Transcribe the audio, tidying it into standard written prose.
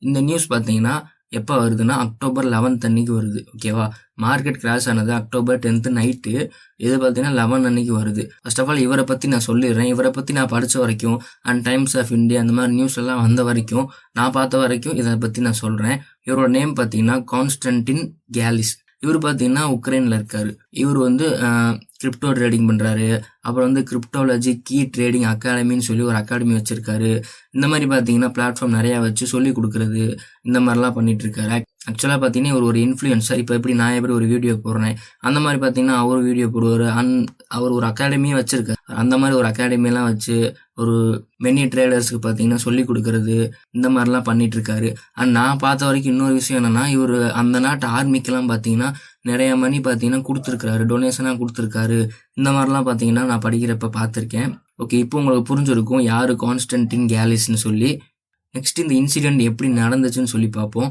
இந்த நியூஸ் பார்த்தீங்கன்னா எப்போ வருதுன்னா அக்டோபர் 11th அன்னைக்கு வருது. ஓகேவா? மார்க்கெட் கிராஷ் ஆனது அக்டோபர் 10th நைட்டு. இது பார்த்தீங்கன்னா 11 அன்னைக்கு வருது. ஃபர்ஸ்ட் ஆஃப் ஆல் இவரை பற்றி நான் சொல்லிடுறேன். இவரை பற்றி நான் படித்த வரைக்கும் அண்ட் டைம்ஸ் ஆஃப் இந்தியா அந்த மாதிரி நியூஸ் எல்லாம் வந்த வரைக்கும் நான் பார்த்த வரைக்கும் இதை பற்றி நான் சொல்கிறேன். இவரோட நேம் பார்த்தீங்கன்னா கான்ஸ்டன்டின் கேலிஸ். இவர் பார்த்தீங்கன்னா உக்ரைனில் இருக்காரு. இவர் வந்து கிரிப்டோ ட்ரேடிங் பண்ணுறாரு. அப்புறம் வந்து கிரிப்டோலஜி கீ ட்ரேடிங் அகாடமின்னு சொல்லி ஒரு அகாடமி வச்சிருக்காரு. இந்த மாதிரி பார்த்தீங்கன்னா பிளாட்ஃபார்ம் நிறையா வச்சு சொல்லி கொடுக்குறது இந்த மாதிரிலாம் பண்ணிட்டு இருக்காரு. ஆக்சுவலாக பார்த்தீங்கன்னா இவர் ஒரு இன்ஃப்ளூயன்சர். இப்போ எப்படி நான் எப்படி ஒரு வீடியோ போடுறேன் அந்த மாதிரி பார்த்தீங்கன்னா அவர் வீடியோ போடுவார். அவர் ஒரு அகாடமியே வச்சிருக்காரு. அந்த மாதிரி ஒரு அகாடமியெல்லாம் வச்சு ஒரு மெனி ட்ரேடர்ஸுக்கு பார்த்தீங்கன்னா சொல்லி கொடுக்கறது இந்த மாதிரிலாம் பண்ணிட்டு இருக்காரு. அண்ட் நான் பார்த்த வரைக்கும் இன்னொரு விஷயம் என்னன்னா, இவர் அந்த நாட்டு ஆர்மிக்கெல்லாம் பார்த்தீங்கன்னா நிறைய மணி பார்த்தீங்கன்னா கொடுத்துருக்காரு, டொனேஷனாக கொடுத்துருக்காரு. இந்த மாதிரிலாம் பார்த்தீங்கன்னா நான் படிக்கிறப்ப பார்த்துருக்கேன். ஓகே, இப்போ உங்களுக்கு புரிஞ்சிருக்கும் யாரு கான்ஸ்டன்டின் கேலிஸ்ன்னு சொல்லி. நெக்ஸ்ட் இந்த இன்சிடென்ட் எப்படி நடந்துச்சுன்னு சொல்லி பார்ப்போம்.